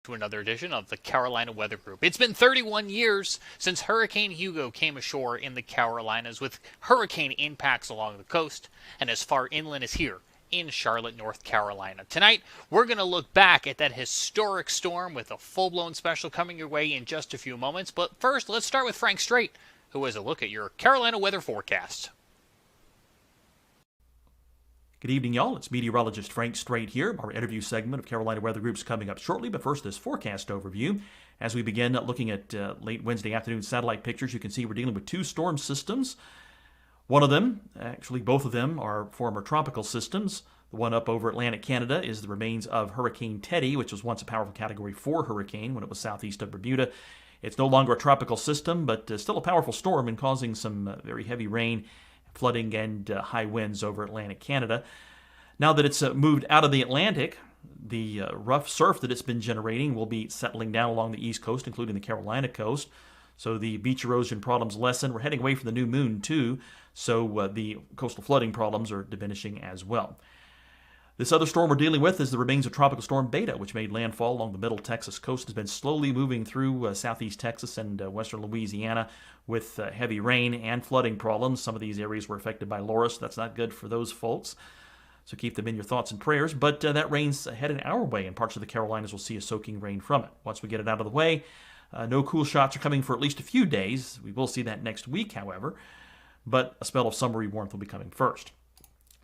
To another edition of the Carolina Weather Group. It's been 31 years since Hurricane Hugo came ashore in the Carolinas with hurricane impacts along the coast and as far inland as here in Charlotte, North Carolina. Tonight, we're going to look back at that historic storm with a full-blown special coming your way in just a few moments. But first, let's start with Frank Strait, who has a look at your Carolina weather forecast. Good evening, y'all. It's meteorologist Frank Strait here. Our interview segment of Carolina Weather Group's coming up shortly, but first, this forecast overview. As we begin looking at late Wednesday afternoon satellite pictures, you can see we're dealing with two storm systems. One of them, actually both of them, are former tropical systems. The one up over Atlantic Canada is the remains of Hurricane Teddy, which was once a powerful Category 4 hurricane when it was southeast of Bermuda. It's no longer a tropical system, but still a powerful storm and causing some very heavy rain, flooding, and high winds over Atlantic Canada. Now that it's moved out of the Atlantic, the rough surf that it's been generating will be settling down along the East Coast, including the Carolina coast. So the beach erosion problems lessen. We're heading away from the new moon, too, so the coastal flooding problems are diminishing as well. This other storm we're dealing with is the remains of Tropical Storm Beta, which made landfall along the middle Texas coast. Has been slowly moving through southeast Texas and western Louisiana with heavy rain and flooding problems. Some of these areas were affected by Loris. That's not good for those folks, so keep them in your thoughts and prayers. But that rain's headed our way, and parts of the Carolinas will see a soaking rain from it. Once we get it out of the way, no cool shots are coming for at least a few days. We will see that next week, however, but a spell of summery warmth will be coming first.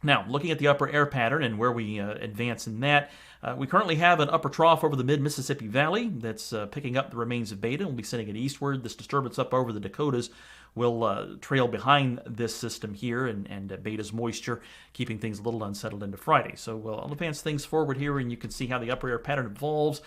Now, looking at the upper air pattern and where we advance in that, we currently have an upper trough over the mid-Mississippi Valley that's picking up the remains of Beta. We'll be sending it eastward. This disturbance up over the Dakotas will trail behind this system here and Beta's moisture, keeping things a little unsettled into Friday. So I'll advance things forward here, and you can see how the upper air pattern evolves.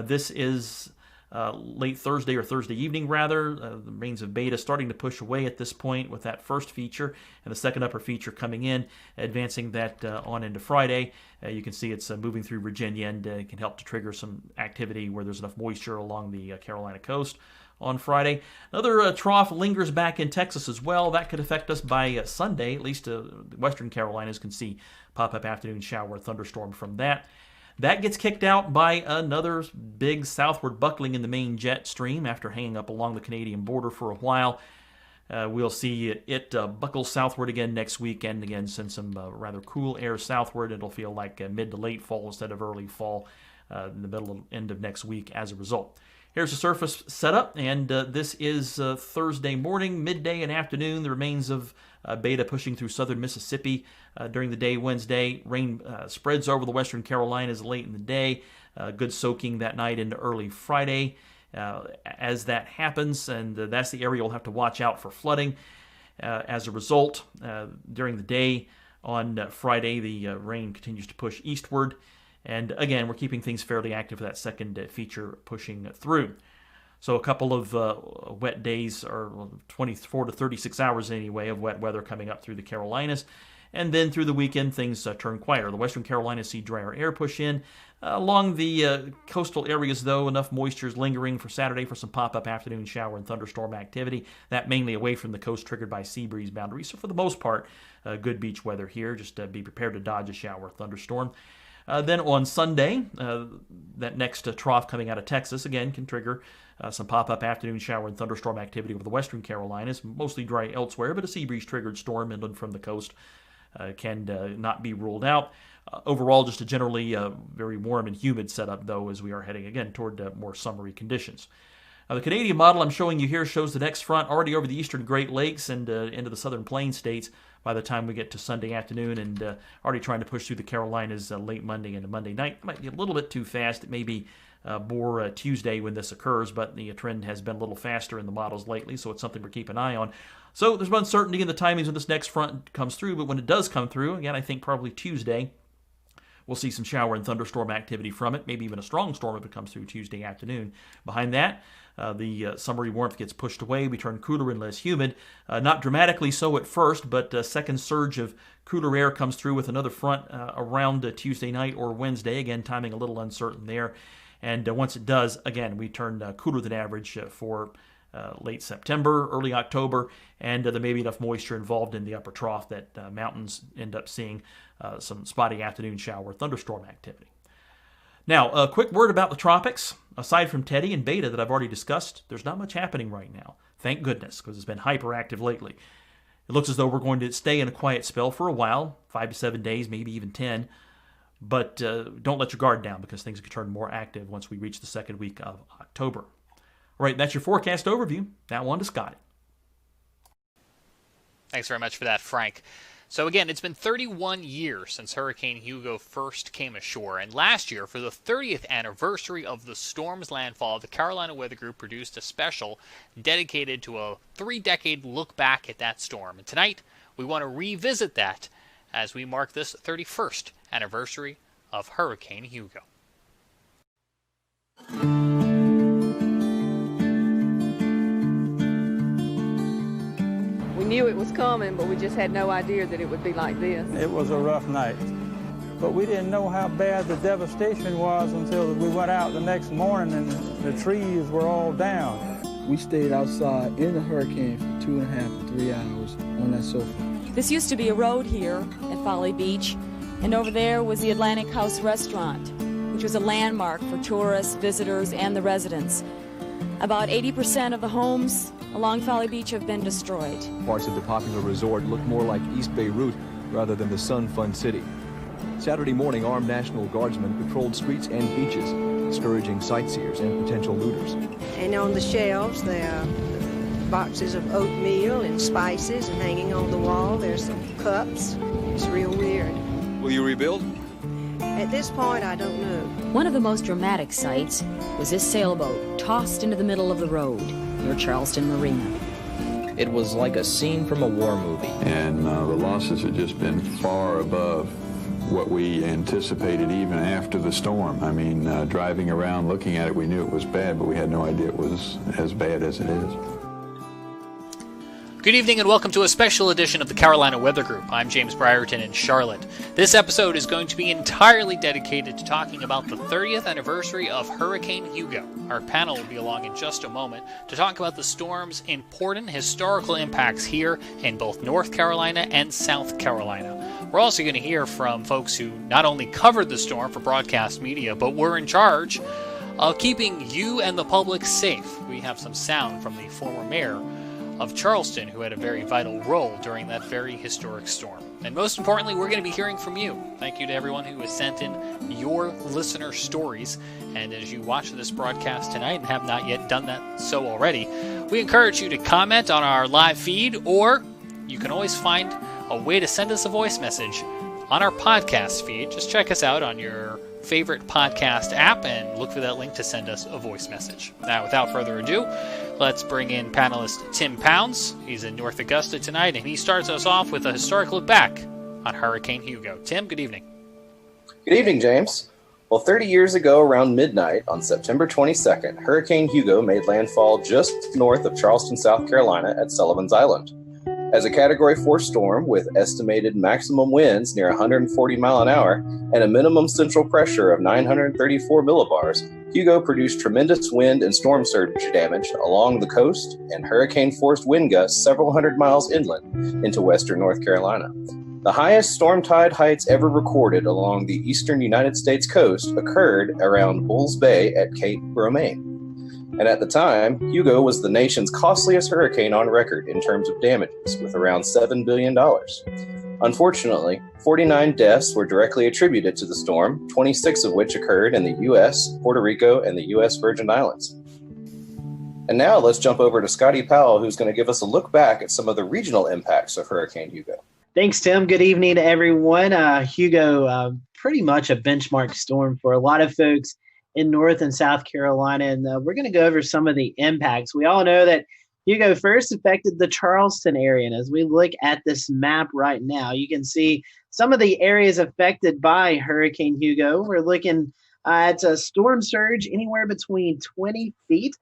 This is late Thursday or Thursday evening, rather. The remains of Beta starting to push away at this point with that first feature and the second upper feature coming in, advancing that on into Friday. You can see it's moving through Virginia and can help to trigger some activity where there's enough moisture along the Carolina coast on Friday. Another trough lingers back in Texas as well. That could affect us by Sunday. At least the western Carolinas can see pop-up afternoon shower thunderstorm from that. That gets kicked out by another big southward buckling in the main jet stream after hanging up along the Canadian border for a while. We'll see it buckle southward again next week and again send some rather cool air southward. It'll feel like mid to late fall instead of early fall in the middle end of next week as a result. Here's the surface setup, and this is Thursday morning, midday, and afternoon. The remains of Beta pushing through southern Mississippi during the day Wednesday. Rain spreads over the western Carolinas late in the day. Good soaking that night into early Friday as that happens, and that's the area we'll have to watch out for flooding. As a result, during the day on Friday, the rain continues to push eastward. And again, we're keeping things fairly active for that second feature pushing through. So a couple of wet days, or 24 to 36 hours anyway, of wet weather coming up through the Carolinas. And then through the weekend, things turn quieter. The western Carolinas see drier air push in. Along the coastal areas, though, enough moisture is lingering for Saturday for some pop-up afternoon shower and thunderstorm activity. That mainly away from the coast, triggered by sea breeze boundaries. So for the most part, good beach weather here. Just be prepared to dodge a shower or thunderstorm. Then on Sunday, that next trough coming out of Texas, again, can trigger some pop-up afternoon shower and thunderstorm activity over the western Carolinas, mostly dry elsewhere, but a sea breeze-triggered storm inland from the coast can not be ruled out. Overall, just a generally very warm and humid setup, though, as we are heading again toward more summery conditions. The Canadian model I'm showing you here shows the next front already over the eastern Great Lakes and into the southern Plains states by the time we get to Sunday afternoon, and already trying to push through the Carolinas late Monday into Monday night. It might be a little bit too fast. It may be more Tuesday when this occurs, but the trend has been a little faster in the models lately, so it's something we're keeping an eye on. So there's uncertainty in the timings when this next front comes through, but when it does come through, again, I think probably Tuesday, we'll see some shower and thunderstorm activity from it, maybe even a strong storm if it comes through Tuesday afternoon. Behind that, the summery warmth gets pushed away. We turn cooler and less humid. Not dramatically so at first, but a second surge of cooler air comes through with another front around Tuesday night or Wednesday. Again, timing a little uncertain there. And once it does, again, we turn cooler than average for late September, early October, and there may be enough moisture involved in the upper trough that mountains end up seeing some spotty afternoon shower thunderstorm activity. Now, a quick word about the tropics. aside from Teddy and Beta that I've already discussed, there's not much happening right now. Thank goodness, because it's been hyperactive lately. It looks as though we're going to stay in a quiet spell for a while, 5 to 7 days, maybe even 10. But don't let your guard down, because things could turn more active once we reach the second week of October. All right, that's your forecast overview. Now on to Scotty. Thanks very much for that, Frank. So again, it's been 31 years since Hurricane Hugo first came ashore, and last year, for the 30th anniversary of the storm's landfall, the Carolina Weather Group produced a special dedicated to a 3-decade look back at that storm. And tonight, we want to revisit that as we mark this 31st anniversary of Hurricane Hugo. We knew it was coming, but we just had no idea that it would be like this. It was a rough night, but we didn't know how bad the devastation was until we went out the next morning and the trees were all down. We stayed outside in the hurricane for 2.5 to 3 hours on that sofa. This used to be a road here at Folly Beach, and over there was the Atlantic House Restaurant, which was a landmark for tourists, visitors, and the residents. About 80% of the homes along Folly Beach have been destroyed. Parts of the popular resort look more like East Beirut rather than the Sun-Fun City. Saturday morning, armed National Guardsmen patrolled streets and beaches, discouraging sightseers and potential looters. And on the shelves, there are boxes of oatmeal and spices, and hanging on the wall, there's some cups. It's real weird. Will you rebuild? At this point, I don't know. One of the most dramatic sights was this sailboat tossed into the middle of the road near Charleston Marina. It was like a scene from a war movie. And the losses had just been far above what we anticipated even after the storm. I mean, driving around looking at it, we knew it was bad, but we had no idea it was as bad as it is. Good evening and welcome to a special edition of the Carolina Weather Group. I'm James Brierton in Charlotte. This episode is going to be entirely dedicated to talking about the 30th anniversary of Hurricane Hugo. Our panel will be along in just a moment to talk about the storm's important historical impacts here in both North Carolina and South Carolina. We're also going to hear from folks who not only covered the storm for broadcast media, but were in charge of keeping you and the public safe. We have some sound from the former mayor of Charleston, who had a very vital role during that very historic storm. And most importantly, we're going to be hearing from you. Thank you to everyone who has sent in your listener stories. And as you watch this broadcast tonight and have not yet done that so already, we encourage you to comment on our live feed, or you can always find a way to send us a voice message on our podcast feed. Just check us out on your favorite podcast app and look for that link to send us a voice message. Now, without further ado, let's bring in panelist Tim Pounds. He's in North Augusta tonight, and he starts us off with a historic look back on Hurricane Hugo. Tim, good evening. Good evening, James. Well, 30 years ago, around midnight on September 22nd, Hurricane Hugo made landfall just north of Charleston, South Carolina at Sullivan's Island. As a Category 4 storm with estimated maximum winds near 140 mile an hour and a minimum central pressure of 934 millibars, Hugo produced tremendous wind and storm surge damage along the coast and hurricane-forced wind gusts several hundred miles inland into western North Carolina. The highest storm tide heights ever recorded along the eastern United States coast occurred around Bulls Bay at Cape Romaine. And at the time, Hugo was the nation's costliest hurricane on record in terms of damages, with around $7 billion. Unfortunately, 49 deaths were directly attributed to the storm, 26 of which occurred in the U.S., Puerto Rico, and the U.S. Virgin Islands. And now let's jump over to Scotty Powell, who's going to give us a look back at some of the regional impacts of Hurricane Hugo. Thanks, Tim. Good evening to everyone. Hugo, pretty much a benchmark storm for a lot of folks in North and South Carolina, and we're going to go over some of the impacts. We all know that Hugo first affected the Charleston area, and as we look at this map right now, you can see some of the areas affected by Hurricane Hugo. We're looking at a storm surge anywhere between 20 feet,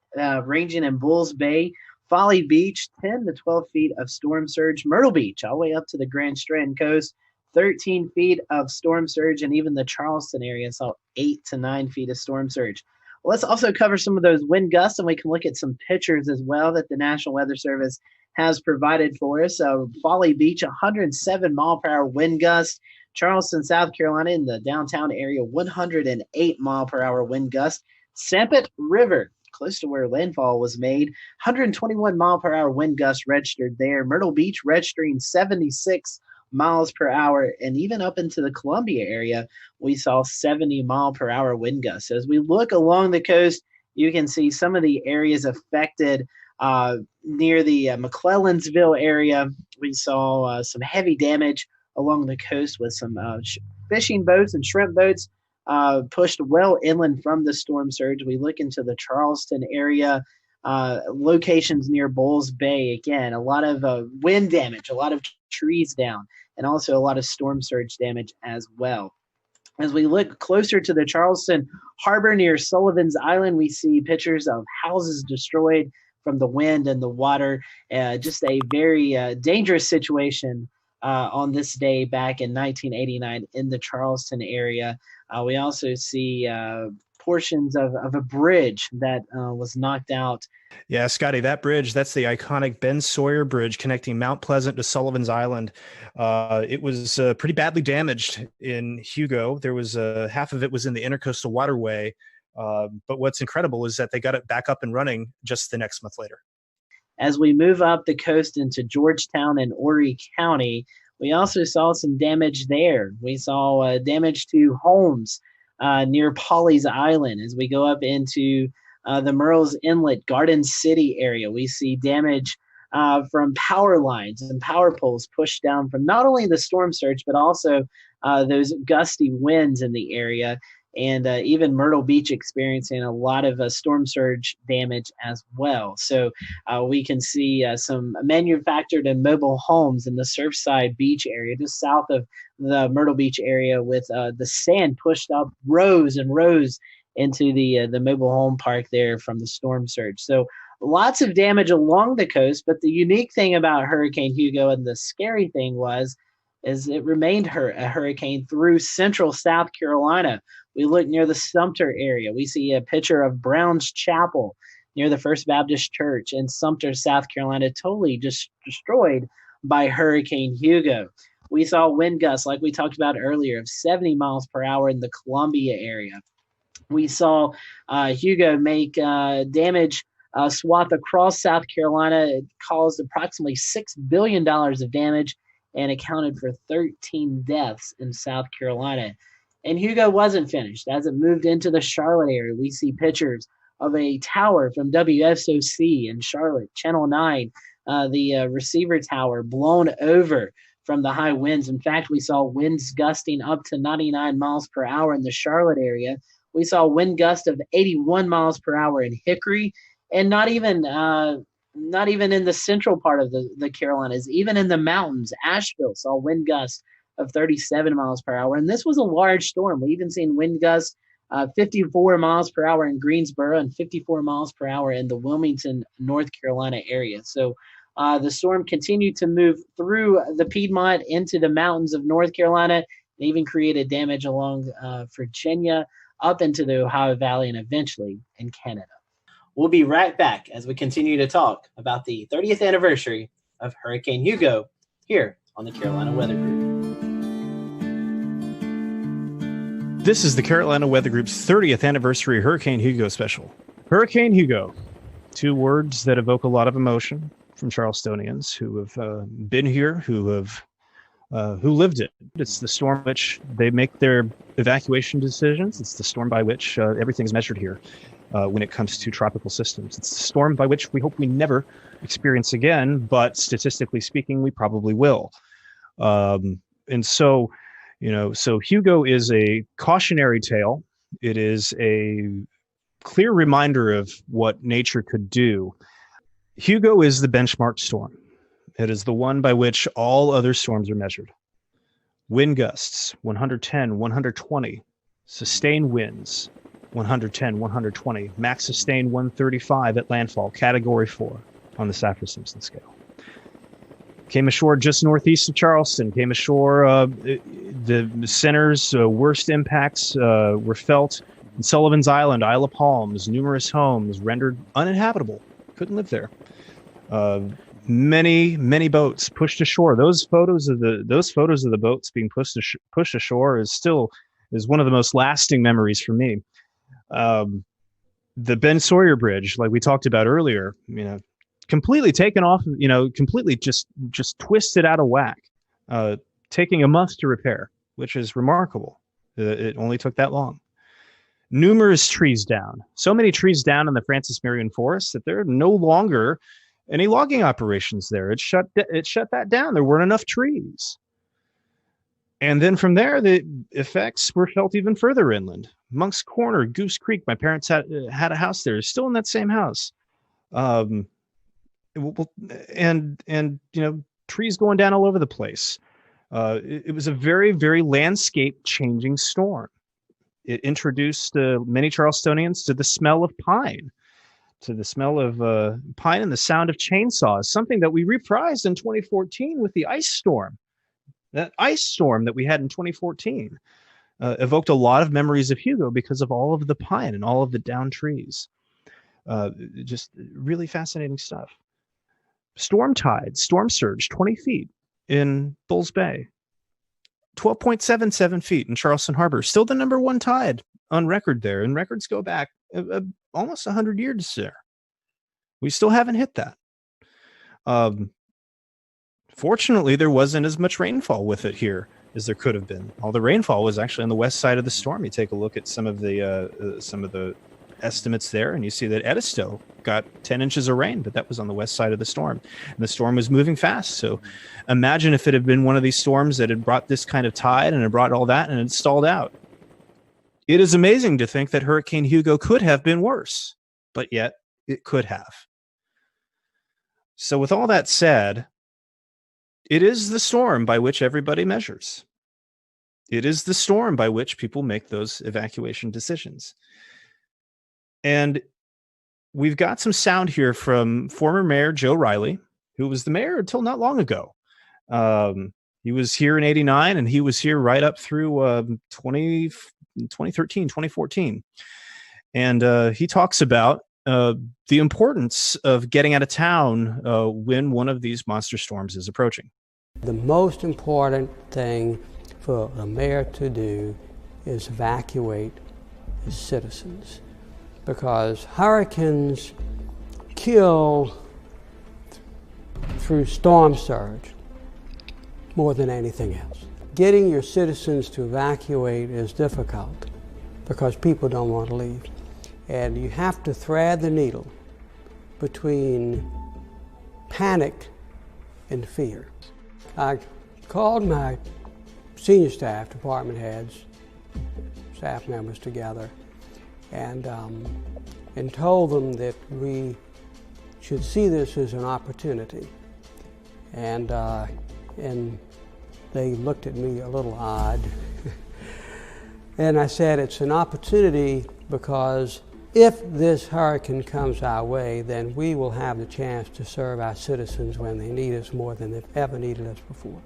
ranging in Bulls Bay, Folly Beach, 10 to 12 feet of storm surge, Myrtle Beach, all the way up to the Grand Strand coast, 13 feet of storm surge, and even the Charleston area saw 8 to 9 feet of storm surge. Well, let's also cover some of those wind gusts, and we can look at some pictures as well that the National Weather Service has provided for us. Folly Beach, 107 mile per hour wind gust. Charleston, South Carolina, in the downtown area, 108 mile per hour wind gust. Sampit River, close to where landfall was made, 121-mile-per-hour wind gusts registered there. Myrtle Beach registering 76 miles per hour, and even up into the Columbia area, we saw 70-mile-per-hour wind gusts. So as we look along the coast, you can see some of the areas affected near the McClellanville area. We saw some heavy damage along the coast with some fishing boats and shrimp boats pushed well inland from the storm surge. We look into the Charleston area, locations near Bulls Bay. Again, a lot of wind damage, a lot of trees down, and also a lot of storm surge damage as well. As we look closer to the Charleston harbor near Sullivan's Island, we see pictures of houses destroyed from the wind and the water. Just a very dangerous situation on this day back in 1989 in the Charleston area. We also see portions of a bridge that was knocked out. Yeah, Scotty, that bridge, that's the iconic Ben Sawyer Bridge connecting Mount Pleasant to Sullivan's Island. It was pretty badly damaged in Hugo. There was half of it was in the Intercoastal Waterway. But what's incredible is that they got it back up and running just the next month later. As we move up the coast into Georgetown and Horry County, we also saw some damage there. We saw damage to homes near Pawleys Island. As we go up into the Murrells Inlet, Garden City area, we see damage from power lines and power poles pushed down from not only the storm surge, but also those gusty winds in the area. And even Myrtle Beach experiencing a lot of storm surge damage as well. So we can see some manufactured and mobile homes in the Surfside Beach area, just south of the Myrtle Beach area, with the sand pushed up rows and rows into the mobile home park there from the storm surge. So lots of damage along the coast. But the unique thing about Hurricane Hugo, and the scary thing is it remained a hurricane through central South Carolina. We look near the Sumter area. We see a picture of Brown's Chapel near the First Baptist Church in Sumter, South Carolina, totally just destroyed by Hurricane Hugo. We saw wind gusts, like we talked about earlier, of 70 miles per hour in the Columbia area. We saw Hugo make damage swath across South Carolina. It caused approximately $6 billion of damage and accounted for 13 deaths in South Carolina. And Hugo wasn't finished. As it moved into the Charlotte area, we see pictures of a tower from WSOC in Charlotte, Channel 9, the receiver tower blown over from the high winds. In fact, we saw winds gusting up to 99 miles per hour in the Charlotte area. We saw wind gusts of 81 miles per hour in Hickory, and not even in the central part of the Carolinas, even in the mountains. Asheville saw wind gusts of 37 miles per hour. And this was a large storm. We even seen wind gusts 54 miles per hour in Greensboro and 54 miles per hour in the Wilmington, North Carolina area. So the storm continued to move through the Piedmont into the mountains of North Carolina, and even created damage along Virginia, up into the Ohio Valley, and eventually in Canada. We'll be right back as we continue to talk about the 30th anniversary of Hurricane Hugo here on the Carolina Weather Group. This is the Carolina Weather Group's 30th anniversary Hurricane Hugo special. Hurricane Hugo, two words that evoke a lot of emotion from Charlestonians who have been here, who lived it. It's the storm which they make their evacuation decisions. It's the storm by which everything is measured here when it comes to tropical systems. It's the storm by which we hope we never experience again, but statistically speaking, we probably will. And so Hugo is a cautionary tale. It is a clear reminder of what nature could do. Hugo is the benchmark storm. It is the one by which all other storms are measured. Wind gusts, 110, 120. Sustained winds, 110, 120. Max sustained 135 at landfall, Category 4 on the Saffir-Simpson scale. Came ashore just northeast of Charleston. Came ashore. The center's worst impacts were felt in Sullivan's Island, Isle of Palms. Numerous homes rendered uninhabitable. Couldn't live there. Many boats pushed ashore. Those photos of the boats being pushed ashore is one of the most lasting memories for me. The Ben Sawyer Bridge, like we talked about earlier, completely taken off, completely just twisted out of whack, taking a month to repair, which is remarkable. It only took that long. Numerous trees down. So many trees down in the Francis Marion Forest that there are no longer any logging operations there. It shut that down. There weren't enough trees. And then from there, the effects were felt even further inland. Monk's Corner, Goose Creek. My parents had a house there. Still in that same house. And trees going down all over the place. It was a very, very landscape changing storm. It introduced many Charlestonians to the smell of pine, and the sound of chainsaws, something that we reprised in 2014 with the ice storm. That ice storm that we had in 2014 evoked a lot of memories of Hugo because of all of the pine and all of the downed trees. Just really fascinating stuff. Storm tide, storm surge, 20 feet in Bulls Bay. 12.77 feet in Charleston Harbor. Still the number one tide on record there. And records go back almost 100 years there. We still haven't hit that. Fortunately, there wasn't as much rainfall with it here as there could have been. All the rainfall was actually on the west side of the storm. You take a look at some of the estimates there, and you see that Edisto got 10 inches of rain, but that was on the west side of the storm. And the storm was moving fast. So imagine if it had been one of these storms that had brought this kind of tide and it brought all that and it stalled out. It is amazing to think that Hurricane Hugo could have been worse, but yet it could have. So with all that said, it is the storm by which everybody measures. It is the storm by which people make those evacuation decisions. And we've got some sound here from former Mayor Joe Riley, who was the mayor until not long ago. He was here in '89, and he was here right up through 2013, 2014. And he talks about the importance of getting out of town when one of these monster storms is approaching. The most important thing for the mayor to do is evacuate his citizens, because hurricanes kill through storm surge more than anything else. Getting your citizens to evacuate is difficult because people don't want to leave. And you have to thread the needle between panic and fear. I called my senior staff, department heads, staff members together, and told them that we should see this as an opportunity. And they looked at me a little odd. And I said, it's an opportunity because if this hurricane comes our way, then we will have the chance to serve our citizens when they need us more than they've ever needed us before.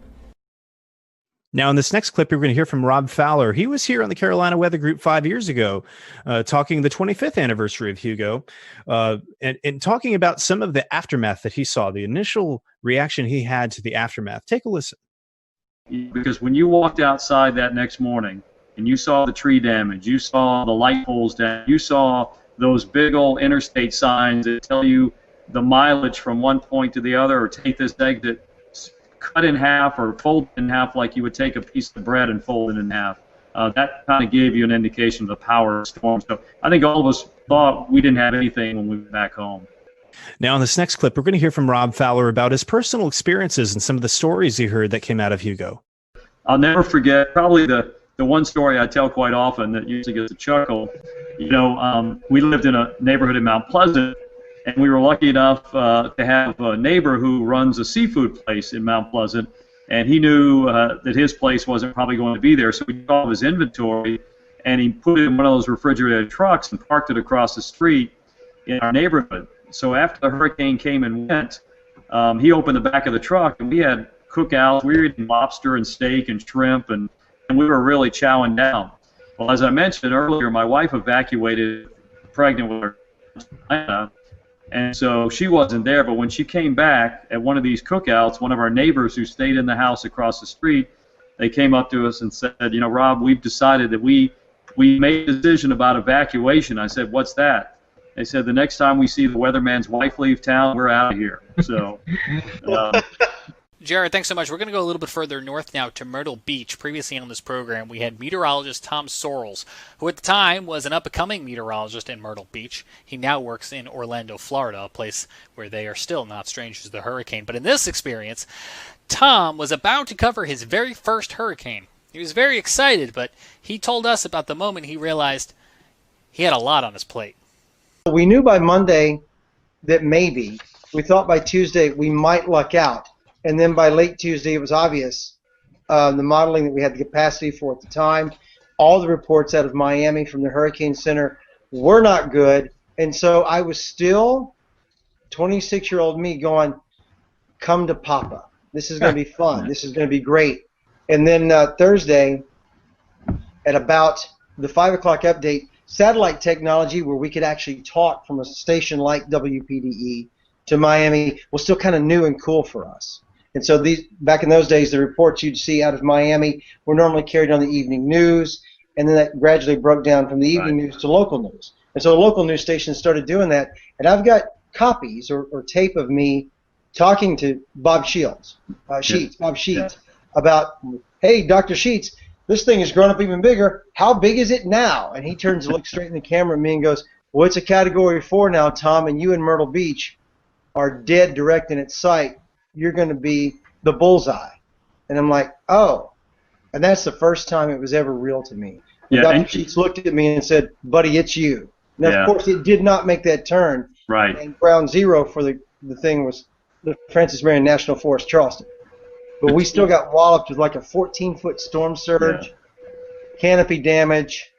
Now, in this next clip, you're going to hear from Rob Fowler. He was here on the Carolina Weather Group 5 years ago, talking the 25th anniversary of Hugo, and talking about some of the aftermath that he saw, the initial reaction he had to the aftermath. Take a listen. Because when you walked outside that next morning and you saw the tree damage, you saw the light poles down, you saw those big old interstate signs that tell you the mileage from one point to the other, or take this exit, cut in half or fold in half like you would take a piece of bread and fold it in half. That kind of gave you an indication of the power of the storm. So I think all of us thought we didn't have anything when we went back home. Now, in this next clip, we're going to hear from Rob Fowler about his personal experiences and some of the stories he heard that came out of Hugo. I'll never forget, probably the one story I tell quite often that usually gets a chuckle. You know, we lived in a neighborhood in Mount Pleasant, and we were lucky enough to have a neighbor who runs a seafood place in Mount Pleasant, and he knew that his place wasn't probably going to be there, so he took all of his inventory, and he put it in one of those refrigerated trucks and parked it across the street in our neighborhood. So after the hurricane came and went, he opened the back of the truck, and we had cookouts. We were eating lobster and steak and shrimp, and we were really chowing down. Well, as I mentioned earlier, my wife evacuated pregnant with her Atlanta, and so she wasn't there. But when she came back at one of these cookouts, one of our neighbors who stayed in the house across the street, they came up to us and said, you know, Rob, we've decided that we made a decision about evacuation. I said, what's that? They said the next time we see the weatherman's wife leave town, we're out of here. So, Jared, thanks so much. We're going to go a little bit further north now to Myrtle Beach. Previously on this program, we had meteorologist Tom Sorrells, who at the time was an up-and-coming meteorologist in Myrtle Beach. He now works in Orlando, Florida, a place where they are still not strangers to the hurricane. But in this experience, Tom was about to cover his very first hurricane. He was very excited, but he told us about the moment he realized he had a lot on his plate. We knew by Monday that maybe. We thought by Tuesday we might luck out. And then by late Tuesday, it was obvious, the modeling that we had the capacity for at the time. All the reports out of Miami from the Hurricane Center were not good. And so I was still 26-year-old me going, come to Papa. This is going to be fun. This is going to be great. And then Thursday, at about the 5 o'clock update, satellite technology where we could actually talk from a station like WPDE to Miami was still kind of new and cool for us. And so back in those days, the reports you'd see out of Miami were normally carried on the evening news, and then that gradually broke down from the evening news to local news. And so local news stations started doing that, and I've got copies or tape of me talking to Bob Sheets, about, hey, Dr. Sheets, this thing has grown up even bigger. How big is it now? And he turns to look straight in the camera at me and goes, well, it's a Category 4 now, Tom, and you in Myrtle Beach are dead direct in its sight. You're going to be the bullseye. And I'm like, oh. And that's the first time it was ever real to me. Yeah, Dr. Sheets looked at me and said, buddy, it's you. Now, of course, it did not make that turn. Right. And ground zero for the thing was the Francis Marion National Forest, Charleston. But we still got walloped with like a 14-foot storm surge, canopy damage,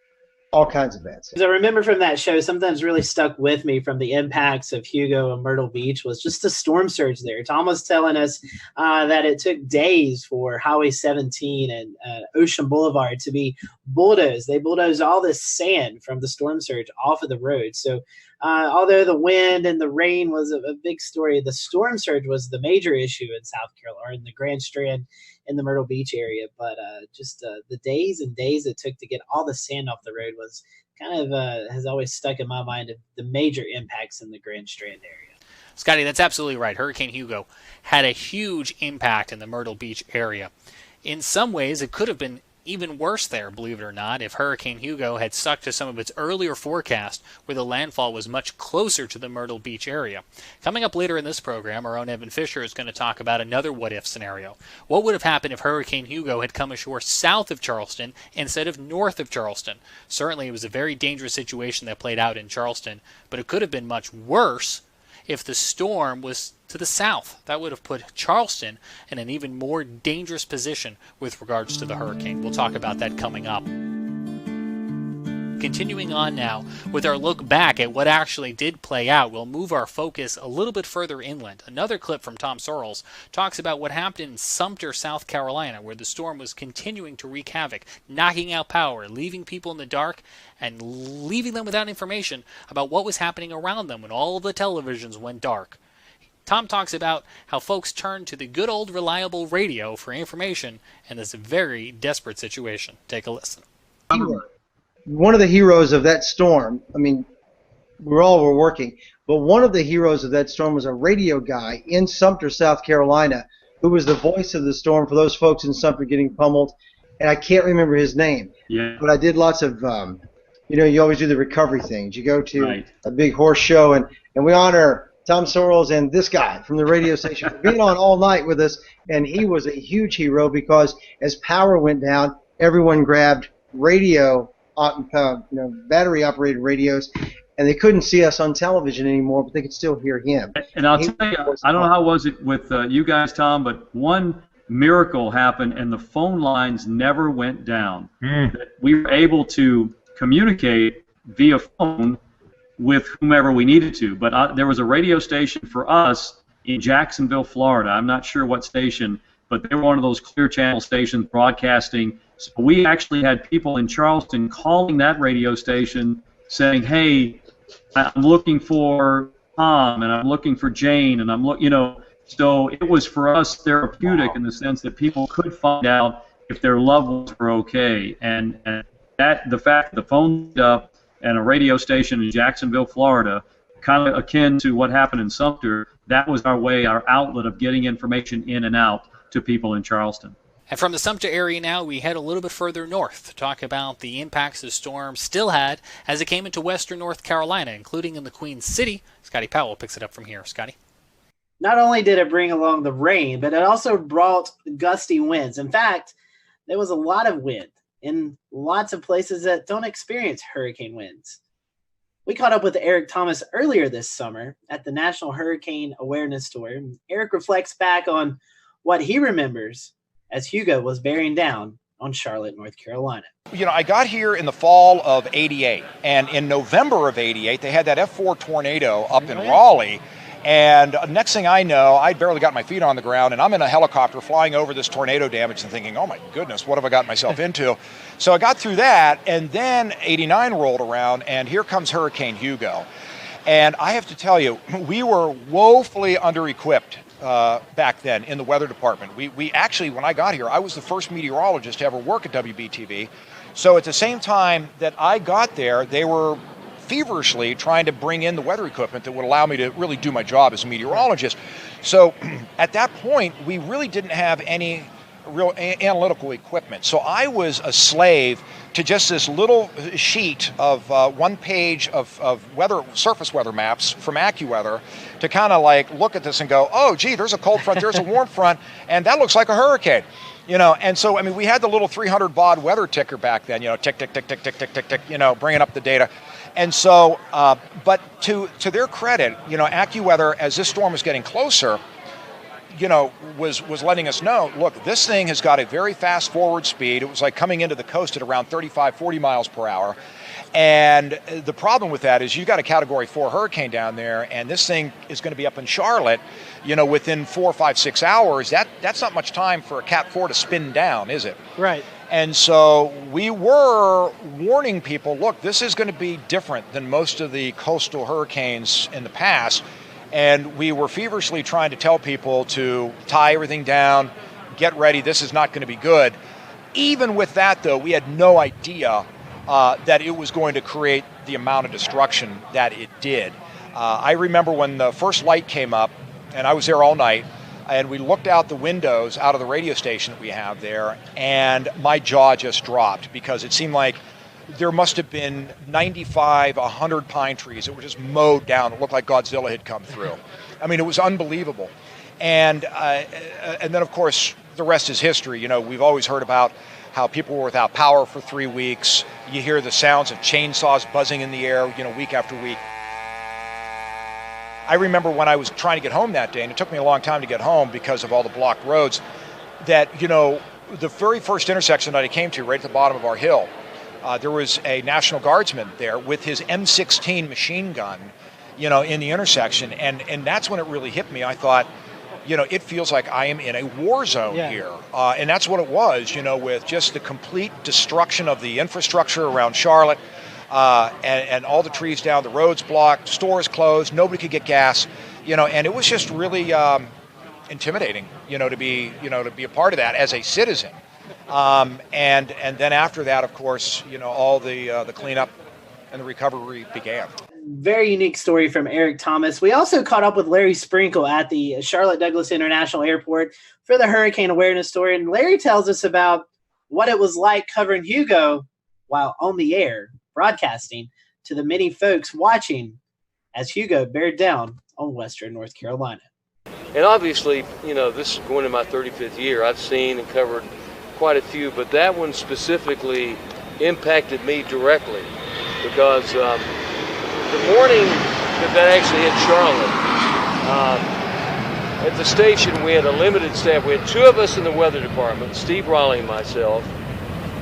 all kinds of bad stuff. Because I remember from that show, something that's really stuck with me from the impacts of Hugo and Myrtle Beach was just the storm surge there. Tom was telling us that it took days for Highway 17 and Ocean Boulevard to be bulldozed. They bulldozed all this sand from the storm surge off of the road. So although the wind and the rain was a big story, the storm surge was the major issue in South Carolina, or in the Grand Strand in the Myrtle Beach area. But just the days and days it took to get all the sand off the road was kind of has always stuck in my mind of the major impacts in the Grand Strand area. Scotty, that's absolutely right. Hurricane Hugo had a huge impact in the Myrtle Beach area. In some ways, it could have been even worse there, believe it or not, if Hurricane Hugo had stuck to some of its earlier forecast where the landfall was much closer to the Myrtle Beach area. Coming up later in this program, our own Evan Fisher is going to talk about another what-if scenario. What would have happened if Hurricane Hugo had come ashore south of Charleston instead of north of Charleston? Certainly it was a very dangerous situation that played out in Charleston, but it could have been much worse if the storm was to the south. That would have put Charleston in an even more dangerous position with regards to the hurricane. We'll talk about that coming up. Continuing on now with our look back at what actually did play out, we'll move our focus a little bit further inland. Another clip from Tom Sorrells talks about what happened in Sumter, South Carolina, where the storm was continuing to wreak havoc, knocking out power, leaving people in the dark, and leaving them without information about what was happening around them when all of the televisions went dark. Tom talks about how folks turned to the good old reliable radio for information in this very desperate situation. Take a listen. One of the heroes of that storm, I mean, we were working, but one of the heroes of that storm was a radio guy in Sumter, South Carolina, who was the voice of the storm for those folks in Sumter getting pummeled, and I can't remember his name. Yeah. But I did lots of, you always do the recovery things. You go to a big horse show, and we honor Tom Sorrells and this guy from the radio station for being on all night with us, and he was a huge hero because as power went down, everyone grabbed radio, battery-operated radios, and they couldn't see us on television anymore, but they could still hear him. And I'll tell you, I don't know how was it with you guys, Tom, but one miracle happened, and the phone lines never went down. We were able to communicate via phone with whomever we needed to, but there was a radio station for us in Jacksonville, Florida. I'm not sure what station, but they were one of those clear channel stations broadcasting. So we actually had people in Charleston calling that radio station saying, hey, I'm looking for Tom, and I'm looking for Jane, and so it was for us therapeutic in the sense that people could find out if their loved ones were okay, and that the fact that the phone up and a radio station in Jacksonville, Florida, kind of akin to what happened in Sumter. That was our way, our outlet of getting information in and out to people in Charleston. And from the Sumter area now, we head a little bit further north to talk about the impacts the storm still had as it came into western North Carolina, including in the Queen City. Scotty Powell picks it up from here. Scotty? Not only did it bring along the rain, but it also brought gusty winds. In fact, there was a lot of wind in lots of places that don't experience hurricane winds. We caught up with Eric Thomas earlier this summer at the National Hurricane Awareness Tour. Eric reflects back on what he remembers as Hugo was bearing down on Charlotte, North Carolina. You know, I got here in the fall of '88, and in November of '88, they had that F4 tornado up in Raleigh. And next thing I know, I'd barely got my feet on the ground, and I'm in a helicopter flying over this tornado damage and thinking, oh my goodness, what have I got myself into? So I got through that, and then '89 rolled around, and here comes Hurricane Hugo. And I have to tell you, we were woefully under-equipped back then in the weather department. We actually, when I got here, I was the first meteorologist to ever work at WBTV. So at the same time that I got there, they were feverishly trying to bring in the weather equipment that would allow me to really do my job as a meteorologist. So at that point, we really didn't have any real analytical equipment. So I was a slave to just this little sheet of 1 page of weather, surface weather maps from AccuWeather to kind of like look at this and go, oh, gee, there's a cold front, there's a warm front, and that looks like a hurricane. You know, and so, I mean, we had the little 300 baud weather ticker back then, you know, tick, tick, tick, tick, tick, tick, tick, tick, you know, bringing up the data. And so, but to their credit, you know, AccuWeather, as this storm was getting closer, you know, was letting us know, look, this thing has got a very fast forward speed. It was like coming into the coast at around 35, 40 miles per hour. And the problem with that is you got a Category 4 hurricane down there, and this thing is going to be up in Charlotte, you know, within 4, 5, 6 hours. That's not much time for a Cat 4 to spin down, is it? Right. And so we were warning people, look, this is going to be different than most of the coastal hurricanes in the past. And we were feverishly trying to tell people to tie everything down, get ready, this is not going to be good. Even with that, though, we had no idea that it was going to create the amount of destruction that it did. I remember when the first light came up, and I was there all night, and we looked out the windows out of the radio station that we have there, and my jaw just dropped because it seemed like there must have been 95, 100 pine trees that were just mowed down. It looked like Godzilla had come through. I mean, it was unbelievable. And then, of course, the rest is history. You know, we've always heard about how people were without power for 3 weeks. You hear the sounds of chainsaws buzzing in the air, you know, week after week. I remember when I was trying to get home that day, and it took me a long time to get home because of all the blocked roads, that, you know, the very first intersection that I came to, right at the bottom of our hill, there was a National Guardsman there with his M16 machine gun, you know, in the intersection. And that's when it really hit me. I thought, you know, it feels like I am in a war zone here. And that's what it was, you know, with just the complete destruction of the infrastructure around Charlotte, and all the trees down, the roads blocked, stores closed, nobody could get gas, you know, and it was just really intimidating, you know, to be a part of that as a citizen. And then after that, of course, you know, all the cleanup and the recovery began. Very unique story from Eric Thomas. We also caught up with Larry Sprinkle at the Charlotte Douglas International Airport for the Hurricane Awareness Story. And Larry tells us about what it was like covering Hugo while on the air, broadcasting to the many folks watching as Hugo bared down on western North Carolina. And obviously, you know, this is going to my 35th year. I've seen and covered quite a few, but that one specifically impacted me directly because the morning that actually hit Charlotte, at the station we had a limited staff. We had 2 of us in the weather department, Steve Raleigh and myself,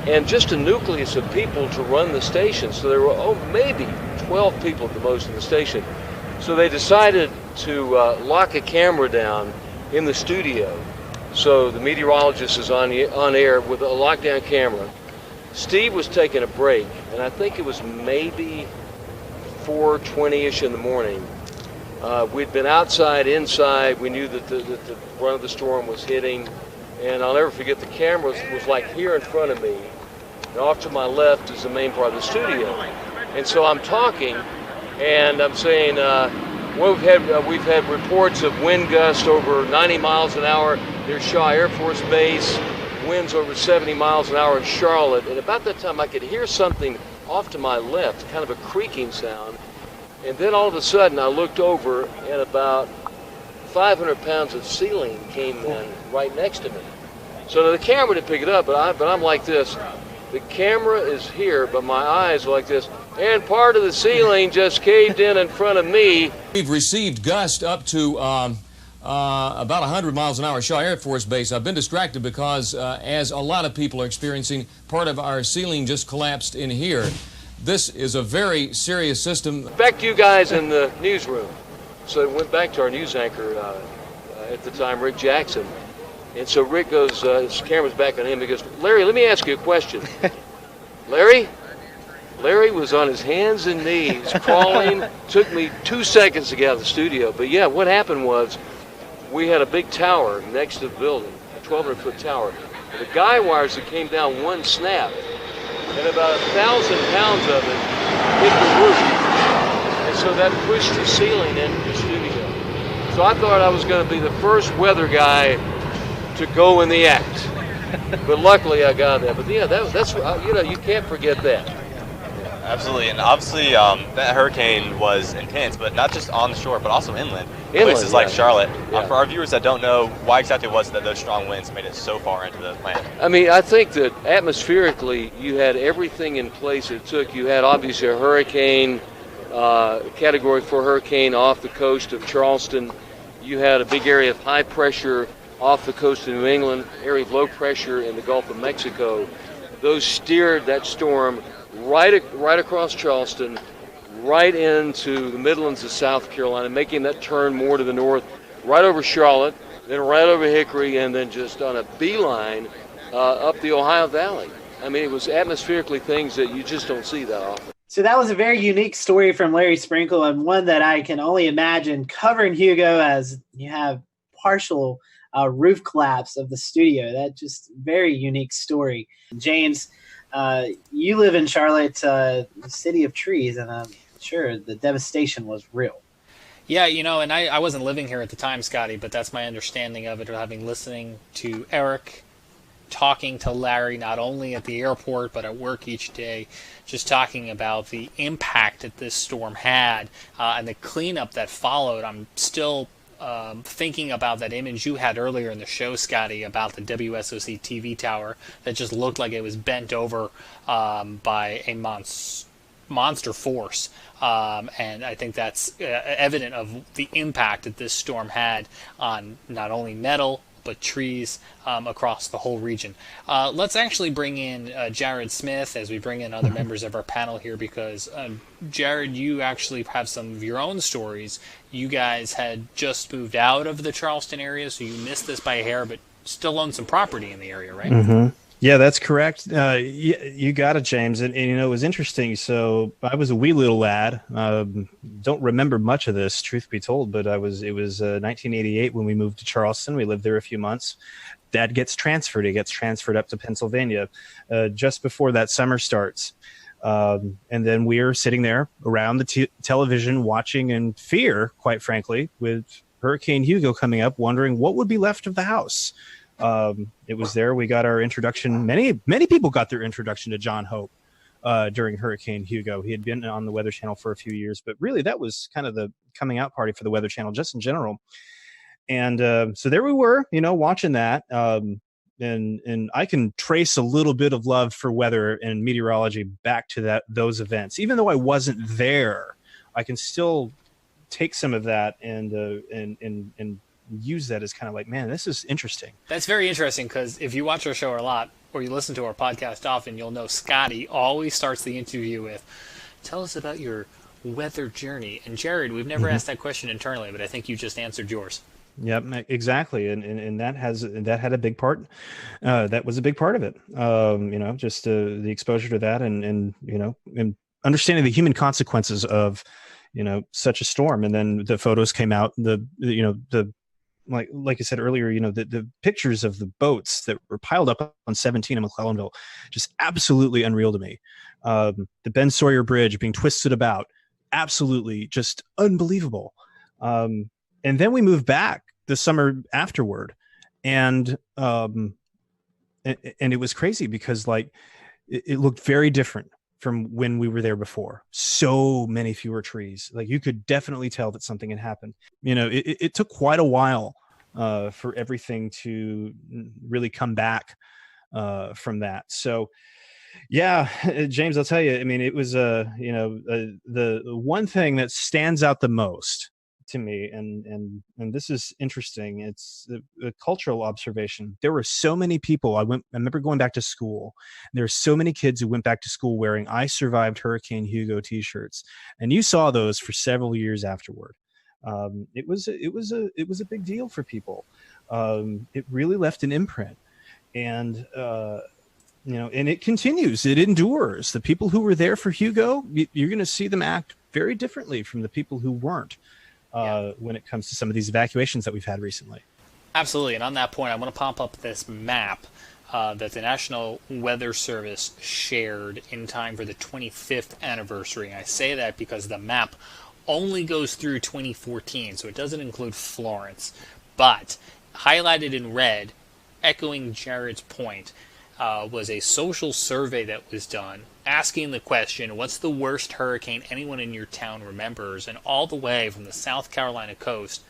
and just a nucleus of people to run the station. So there were, maybe 12 people at the most in the station. So they decided to lock a camera down in the studio. So the meteorologist is on air with a lockdown camera. Steve was taking a break, and I think it was maybe 4:20-ish in the morning. We'd been outside, inside. We knew that the brunt of the storm was hitting. And I'll never forget, the camera was like here in front of me. And off to my left is the main part of the studio. And so I'm talking, and I'm saying, well, we've had reports of wind gusts over 90 miles an hour near Shaw Air Force Base, winds over 70 miles an hour in Charlotte. And about that time, I could hear something off to my left, kind of a creaking sound. And then all of a sudden, I looked over, and about 500 pounds of ceiling came in right next to me. So the camera didn't pick it up, but I'm like this. The camera is here, but my eyes are like this. And part of the ceiling just caved in front of me. We've received gusts up to about 100 miles an hour at Shaw Air Force Base. I've been distracted because, as a lot of people are experiencing, part of our ceiling just collapsed in here. This is a very serious system. Back to you guys in the newsroom. So it went back to our news anchor at the time, Rick Jackson. And so Rick goes, his camera's back on him. He goes, Larry, let me ask you a question. Larry was on his hands and knees, crawling. Took me 2 seconds to get out of the studio. But yeah, what happened was we had a big tower next to the building, a 1,200-foot tower. The guy wires that came down one snap, and about 1,000 pounds of it hit the roof. And so that pushed the ceiling into the studio. So I thought I was going to be the first weather guy to go in the act. But luckily I got that. But yeah, that's you can't forget that. Absolutely, and obviously that hurricane was intense, but not just on the shore, but also inland. Places like Charlotte. Yeah. For our viewers that don't know, why exactly was it that those strong winds made it so far into the land? I mean, I think that atmospherically, you had everything in place it took. You had obviously a hurricane, Category 4 hurricane off the coast of Charleston. You had a big area of high pressure off the coast of New England, area of low pressure in the Gulf of Mexico. Those steered that storm right across Charleston, right into the Midlands of South Carolina, making that turn more to the north, right over Charlotte, then right over Hickory, and then just on a beeline up the Ohio Valley. I mean, it was atmospherically things that you just don't see that often. So that was a very unique story from Larry Sprinkle, and one that I can only imagine covering Hugo as you have partial roof collapse of the studio. That just very unique story. James, you live in Charlotte, the city of trees, and I'm sure the devastation was real. Yeah, and I wasn't living here at the time, Scotty, but that's my understanding of it, having listening to Eric, talking to Larry, not only at the airport, but at work each day, just talking about the impact that this storm had and the cleanup that followed. I'm still thinking about that image you had earlier in the show, Scotty, about the WSOC TV tower that just looked like it was bent over by a monster force. And I think that's evident of the impact that this storm had on not only metal, but trees across the whole region. Let's actually bring in Jared Smith as we bring in other members of our panel here, because Jared, you actually have some of your own stories. You guys had just moved out of the Charleston area, so you missed this by a hair, but still own some property in the area, right? Mm-hmm. Yeah, that's correct. You got it, James. And it was interesting. So I was a wee little lad. Don't remember much of this, truth be told, but it was 1988 when we moved to Charleston. We lived there a few months. Dad gets transferred. He gets transferred up to Pennsylvania just before that summer starts. And then we're sitting there around the television watching in fear, quite frankly, with Hurricane Hugo coming up, wondering what would be left of the house. It was there we got our introduction. Many people got their introduction to John Hope during Hurricane Hugo. He had been on the Weather Channel for a few years, but really that was kind of the coming out party for the Weather Channel just in general. And so there we were, watching that. And I can trace a little bit of love for weather and meteorology back to those events. Even though I wasn't there, I can still take some of that and use that as kind of like, man, this is interesting. That's very interesting, because if you watch our show a lot or you listen to our podcast often, you'll know Scotty always starts the interview with, tell us about your weather journey. And Jared, we've never asked that question internally, but I think you just answered yours. Yep, exactly. And that had a big part. That was a big part of it. Just the exposure to that and understanding the human consequences of, such a storm. And then the photos came out, like I said earlier, the pictures of the boats that were piled up on 17 in McClellanville, just absolutely unreal to me. The Ben Sawyer Bridge being twisted about, absolutely just unbelievable. And then we moved back the summer afterward, and it was crazy because like it looked very different from when we were there before. So many fewer trees. Like you could definitely tell that something had happened. You know, it took quite a while for everything to really come back from that. So yeah, James, I'll tell you, I mean, it was the one thing that stands out the most to me, and this is interesting. It's a cultural observation. There were so many people. I remember going back to school. There were so many kids who went back to school wearing "I survived Hurricane Hugo" T-shirts, and you saw those for several years afterward. It was a big deal for people. It really left an imprint, and and it continues. It endures. The people who were there for Hugo, you're going to see them act very differently from the people who weren't. When it comes to some of these evacuations that we've had recently. Absolutely, and on that point, I'm going to pop up this map that the National Weather Service shared in time for the 25th anniversary. I say that because the map only goes through 2014, so it doesn't include Florence. But highlighted in red, echoing Jared's point, was a social survey that was done asking the question, what's the worst hurricane anyone in your town remembers? And all the way from the South Carolina coast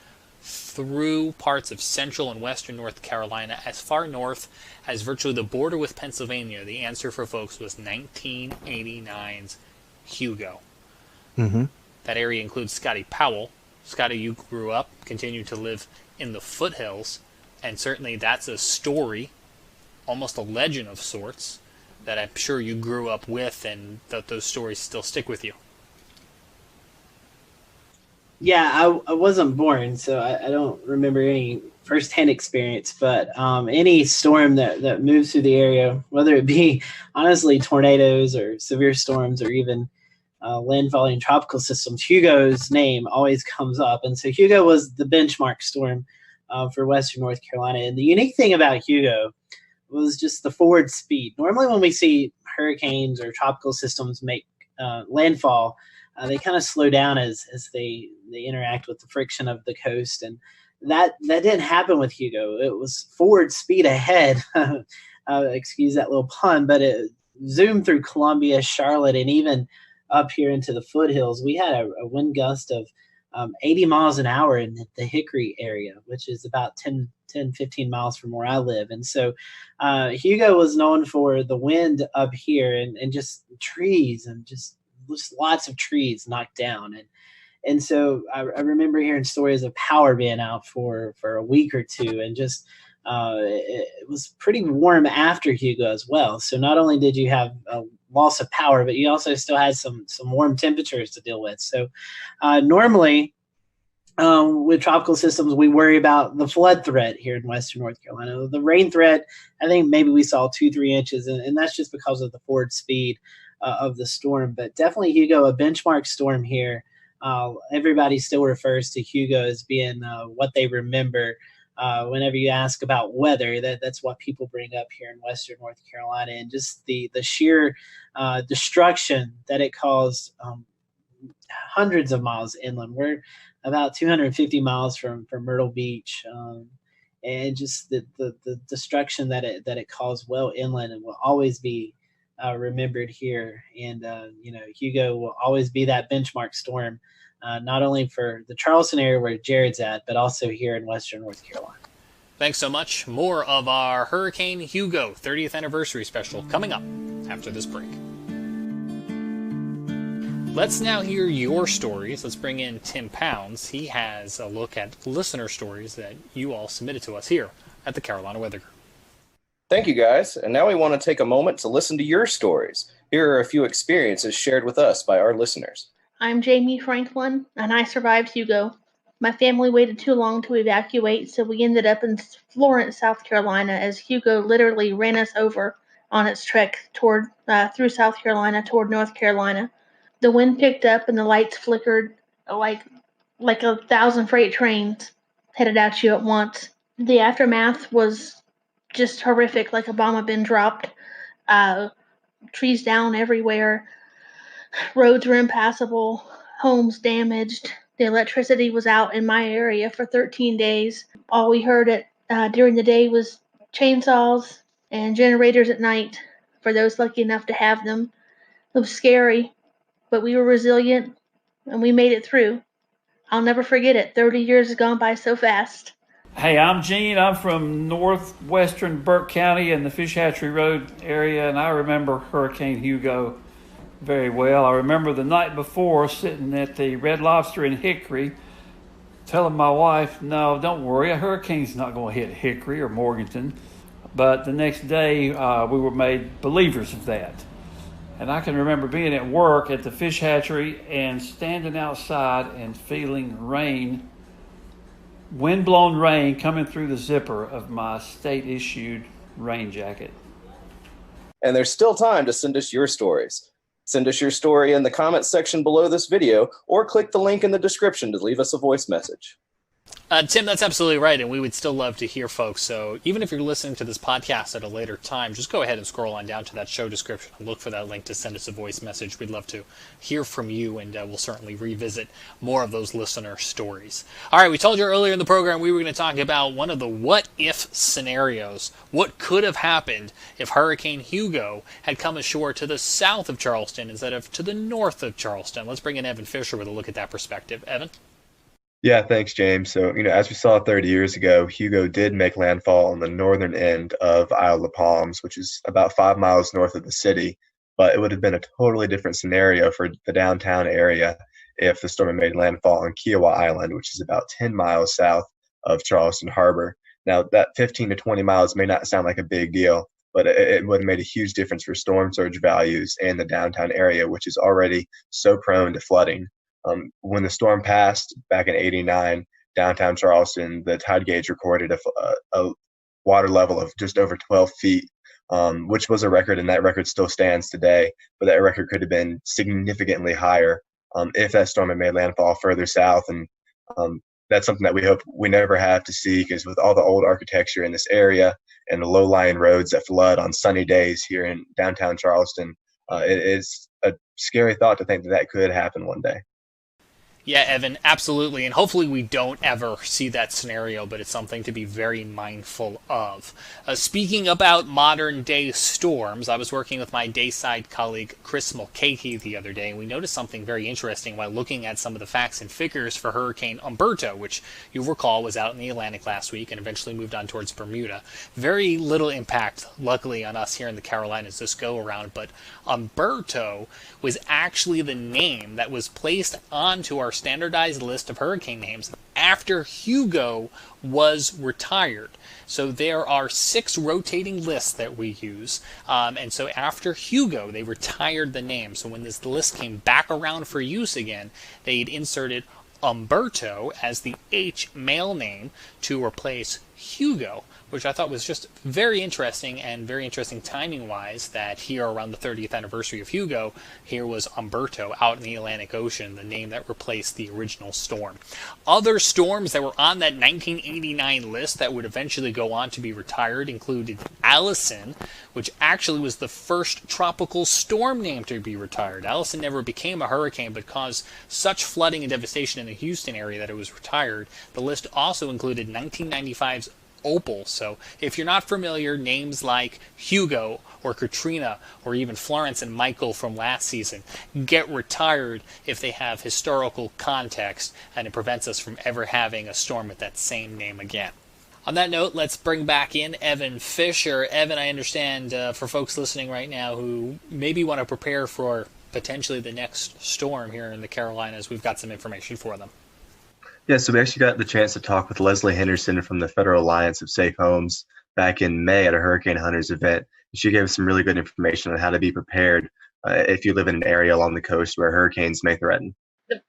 through parts of central and western North Carolina, as far north as virtually the border with Pennsylvania, the answer for folks was 1989's Hugo. Mm-hmm. That area includes Scotty Powell. Scotty, you grew up, continued to live in the foothills, and certainly that's a story, almost a legend of sorts, that I'm sure you grew up with, and that those stories still stick with you. Yeah, I wasn't born, so I don't remember any firsthand experience, but any storm that moves through the area, whether it be, honestly, tornadoes or severe storms or even landfalling tropical systems, Hugo's name always comes up. And so Hugo was the benchmark storm for western North Carolina. And the unique thing about Hugo was just the forward speed. Normally when we see hurricanes or tropical systems make landfall, they kind of slow down as they interact with the friction of the coast. And that didn't happen with Hugo. It was forward speed ahead. Excuse that little pun, but it zoomed through Columbia, Charlotte, and even up here into the foothills. We had a wind gust of 80 miles an hour in the Hickory area, which is about 10, 15 miles from where I live. And so Hugo was known for the wind up here and just trees and just lots of trees knocked down. And so I remember hearing stories of power being out for a week or two, and just it was pretty warm after Hugo as well. So not only did you have a loss of power, but you also still had some warm temperatures to deal with. So normally with tropical systems, we worry about the flood threat here in western North Carolina. The rain threat, I think maybe we saw 2-3 inches, and that's just because of the forward speed of the storm. But definitely Hugo, a benchmark storm here. Everybody still refers to Hugo as being what they remember. Whenever you ask about weather, that's what people bring up here in western North Carolina, and just the sheer destruction that it caused hundreds of miles inland. We're about 250 miles from Myrtle Beach, and just the destruction that it caused well inland, and will always be remembered here. And Hugo will always be that benchmark storm, not only for the Charleston area where Jared's at, but also here in western North Carolina. Thanks so much. More of our Hurricane Hugo 30th anniversary special coming up after this break. Let's now hear your stories. Let's bring in Tim Pounds. He has a look at listener stories that you all submitted to us here at the Carolina Weather Group. Thank you, guys. And now we want to take a moment to listen to your stories. Here are a few experiences shared with us by our listeners. I'm Jamie Franklin, and I survived Hugo. My family waited too long to evacuate, so we ended up in Florence, South Carolina, as Hugo literally ran us over on its trek through South Carolina toward North Carolina. The wind picked up and the lights flickered like 1,000 freight trains headed at you at once. The aftermath was just horrific, like a bomb had been dropped. trees down everywhere, roads were impassable, homes damaged. The electricity was out in my area for 13 days. All we heard during the day was chainsaws and generators at night for those lucky enough to have them. It was scary, but we were resilient and we made it through. I'll never forget it. 30 years has gone by so fast. Hey, I'm Gene. I'm from northwestern Burke County in the Fish Hatchery Road area, and I remember Hurricane Hugo very well. I remember the night before sitting at the Red Lobster in Hickory telling my wife, no, don't worry, a hurricane's not going to hit Hickory or Morganton. But the next day, we were made believers of that. And I can remember being at work at the fish hatchery and standing outside and feeling rain, wind-blown rain coming through the zipper of my state-issued rain jacket. And there's still time to send us your stories. Send us your story in the comments section below this video, or click the link in the description to leave us a voice message. Tim, that's absolutely right, and we would still love to hear folks. So even if you're listening to this podcast at a later time, just go ahead and scroll on down to that show description and look for that link to send us a voice message. We'd love to hear from you, and we'll certainly revisit more of those listener stories. All right, we told you earlier in the program we were going to talk about one of the what-if scenarios. What could have happened if Hurricane Hugo had come ashore to the south of Charleston instead of to the north of Charleston? Let's bring in Evan Fisher with a look at that perspective. Evan? Yeah, thanks, James. So, as we saw 30 years ago, Hugo did make landfall on the northern end of Isle of Palms, which is about 5 miles north of the city. But it would have been a totally different scenario for the downtown area if the storm had made landfall on Kiowa Island, which is about 10 miles south of Charleston Harbor. Now, that 15 to 20 miles may not sound like a big deal, but it would have made a huge difference for storm surge values in the downtown area, which is already so prone to flooding. When the storm passed back in '89, downtown Charleston, the tide gauge recorded a water level of just over 12 feet, which was a record, and that record still stands today. But that record could have been significantly higher if that storm had made landfall further south. And that's something that we hope we never have to see, because with all the old architecture in this area and the low-lying roads that flood on sunny days here in downtown Charleston, it is a scary thought to think that that could happen one day. Yeah, Evan, absolutely. And hopefully we don't ever see that scenario, but it's something to be very mindful of. Speaking about modern day storms, I was working with my Dayside colleague Chris Mulcahy the other day, and we noticed something very interesting while looking at some of the facts and figures for Hurricane Umberto, which you'll recall was out in the Atlantic last week and eventually moved on towards Bermuda. Very little impact, luckily, on us here in the Carolinas this go around, but Umberto was actually the name that was placed onto our standardized list of hurricane names after Hugo was retired. So there are 6 rotating lists that we use, and so after Hugo they retired the name. So when this list came back around for use again, they'd inserted Umberto as the H male name to replace Hugo, which I thought was just very interesting, and very interesting timing-wise, that here around the 30th anniversary of Hugo, here was Umberto out in the Atlantic Ocean, the name that replaced the original storm. Other storms that were on that 1989 list that would eventually go on to be retired included Allison, which actually was the first tropical storm name to be retired. Allison never became a hurricane, but caused such flooding and devastation in the Houston area that it was retired. The list also included 1995's Opal. So if you're not familiar, names like Hugo or Katrina or even Florence and Michael from last season get retired if they have historical context, and it prevents us from ever having a storm with that same name again. On that note, let's bring back in Evan Fisher. Evan, I understand for folks listening right now who maybe want to prepare for potentially the next storm here in the Carolinas, we've got some information for them. Yeah, so we actually got the chance to talk with Leslie Henderson from the Federal Alliance of Safe Homes back in May at a Hurricane Hunters event. She gave us some really good information on how to be prepared if you live in an area along the coast where hurricanes may threaten. The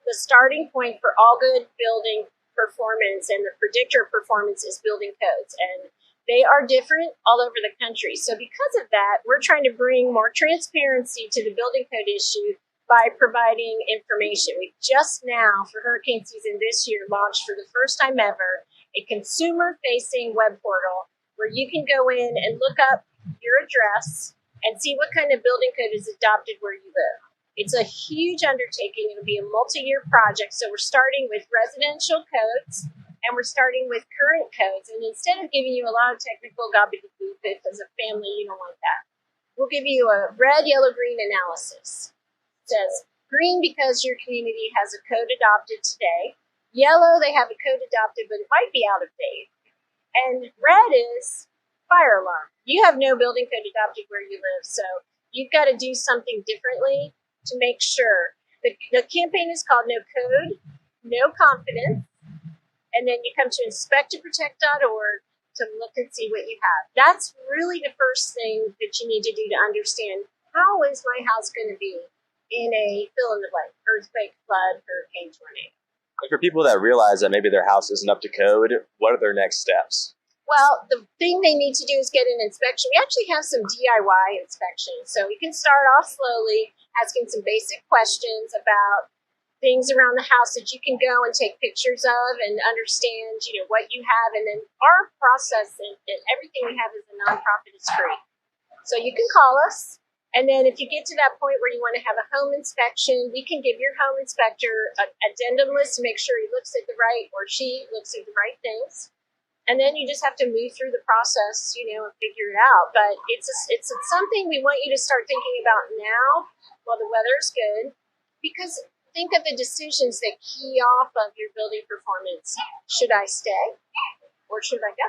starting point for all good building performance and the predictor of performance is building codes, and they are different all over the country. So because of that, we're trying to bring more transparency to the building code issue by providing information. We just now, for hurricane season this year, launched for the first time ever a consumer-facing web portal where you can go in and look up your address and see what kind of building code is adopted where you live. It's a huge undertaking. It'll be a multi-year project. So we're starting with residential codes and we're starting with current codes. And instead of giving you a lot of technical gobbledygook, if as a family you don't want that, we'll give you a red, yellow, green analysis. It says green because your community has a code adopted today. Yellow, they have a code adopted, but it might be out of date. And red is fire alarm. You have no building code adopted where you live, so you've got to do something differently to make sure. The campaign is called No Code, No Confidence, and then you come to inspecttoprotect.org to look and see what you have. That's really the first thing that you need to do to understand how is my house going to be in a fill-in-the-blank, earthquake, flood, hurricane, tornado. And for people that realize that maybe their house isn't up to code, what are their next steps? Well, the thing they need to do is get an inspection. We actually have some DIY inspections. So you can start off slowly, asking some basic questions about things around the house that you can go and take pictures of and understand, what you have. And then our process and everything we have as a nonprofit is free. So you can call us. And then if you get to that point where you want to have a home inspection, we can give your home inspector an addendum list to make sure he looks at the right, or she looks at the right things. And then you just have to move through the process, and figure it out. But it's something we want you to start thinking about now while the weather is good, because think of the decisions that key off of your building performance. Should I stay or should I go?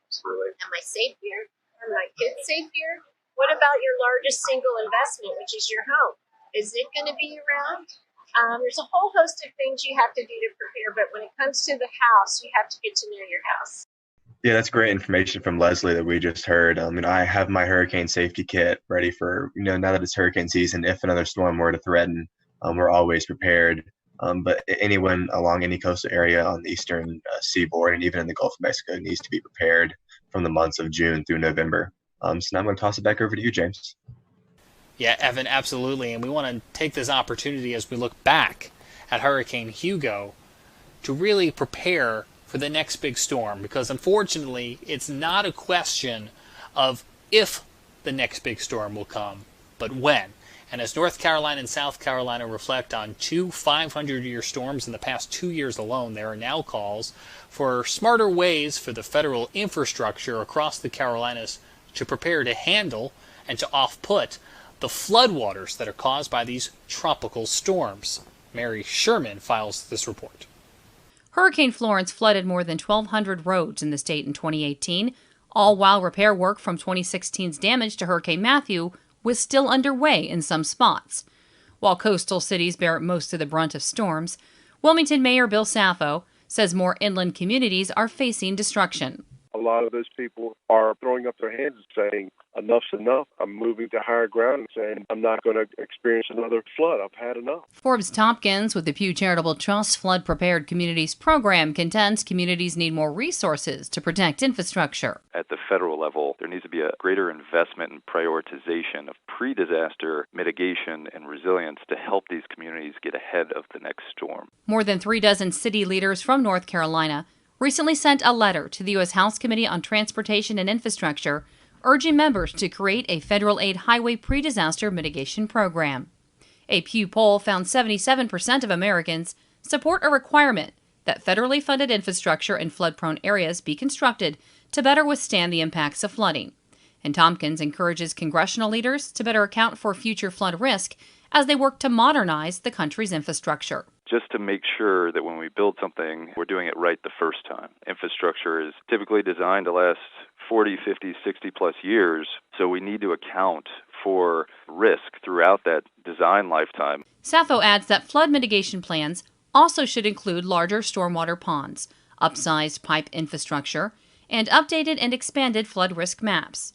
Absolutely. Am I safe here? Are my kids safe here? What about your largest single investment, which is your home? Is it going to be around? There's a whole host of things you have to do to prepare, but when it comes to the house, you have to get to know your house. Yeah, that's great information from Leslie that we just heard. I have my hurricane safety kit ready for, now that it's hurricane season, if another storm were to threaten, we're always prepared. But anyone along any coastal area on the eastern seaboard and even in the Gulf of Mexico needs to be prepared from the months of June through November. So now I'm going to toss it back over to you, James. Yeah, Evan, absolutely. And we want to take this opportunity as we look back at Hurricane Hugo to really prepare for the next big storm, because unfortunately it's not a question of if the next big storm will come, but when. And as North Carolina and South Carolina reflect on two 500-year storms in the past 2 years alone, there are now calls for smarter ways for the federal infrastructure across the Carolinas to prepare to handle and to off-put the floodwaters that are caused by these tropical storms. Mary Sherman files this report. Hurricane Florence flooded more than 1,200 roads in the state in 2018, all while repair work from 2016's damage to Hurricane Matthew was still underway in some spots. While coastal cities bear most of the brunt of storms, Wilmington Mayor Bill Saffo says more inland communities are facing destruction. A lot of those people are throwing up their hands and saying, enough's enough. I'm moving to higher ground and saying, I'm not going to experience another flood. I've had enough. Forbes Tompkins with the Pew Charitable Trust Flood Prepared Communities program contends communities need more resources to protect infrastructure. At the federal level, there needs to be a greater investment and prioritization of pre-disaster mitigation and resilience to help these communities get ahead of the next storm. More than 36 city leaders from North Carolina recently sent a letter to the U.S. House Committee on Transportation and Infrastructure urging members to create a federal aid highway pre-disaster mitigation program. A Pew poll found 77% of Americans support a requirement that federally funded infrastructure in flood-prone areas be constructed to better withstand the impacts of flooding. And Tompkins encourages congressional leaders to better account for future flood risk as they work to modernize the country's infrastructure. Just to make sure that when we build something, we're doing it right the first time. Infrastructure is typically designed to last 40, 50, 60 plus years, so we need to account for risk throughout that design lifetime. Saffo adds that flood mitigation plans also should include larger stormwater ponds, upsized pipe infrastructure, and updated and expanded flood risk maps.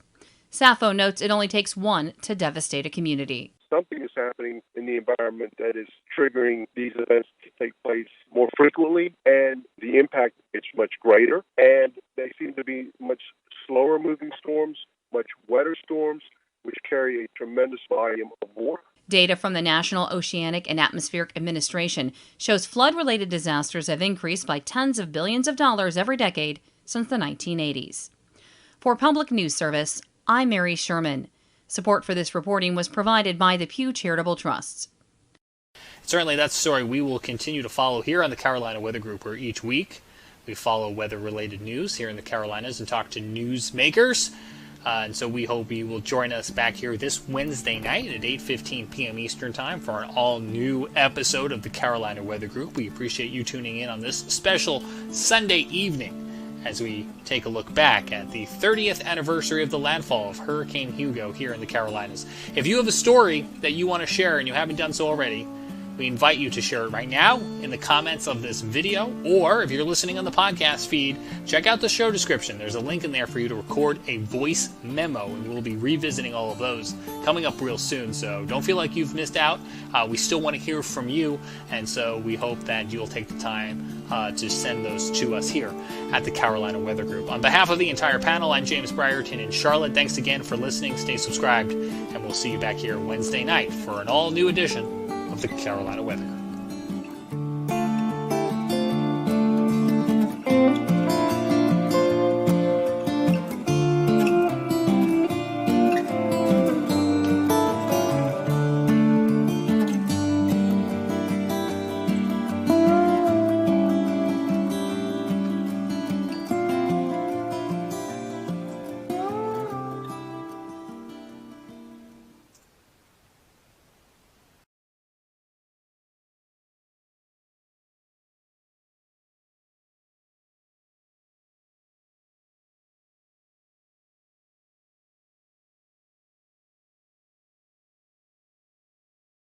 Saffo notes it only takes one to devastate a community. Something is happening in the environment that is triggering these events to take place more frequently, and the impact is much greater, and they seem to be much slower moving storms, much wetter storms, which carry a tremendous volume of water. Data from the National Oceanic and Atmospheric Administration shows flood-related disasters have increased by tens of billions of dollars every decade since the 1980s. For Public News Service, I'm Mary Sherman. Support for this reporting was provided by the Pew Charitable Trusts. Certainly, that's a story we will continue to follow here on the Carolina Weather Group, where each week we follow weather-related news here in the Carolinas and talk to newsmakers. And so we hope you will join us back here this Wednesday night at 8:15 p.m. Eastern Time for an all-new episode of the Carolina Weather Group. We appreciate you tuning in on this special Sunday evening as we take a look back at the 30th anniversary of the landfall of Hurricane Hugo here in the Carolinas. If you have a story that you want to share and you haven't done so already, we invite you to share it right now in the comments of this video, or if you're listening on the podcast feed, check out the show description. There's a link in there for you to record a voice memo, and we'll be revisiting all of those coming up real soon, so don't feel like you've missed out. We still want to hear from you, and so we hope that you'll take the time to send those to us here at the Carolina Weather Group. On behalf of the entire panel, I'm James Brierton in Charlotte. Thanks again for listening. Stay subscribed, and we'll see you back here Wednesday night for an all-new edition of the Carolina Weather Group.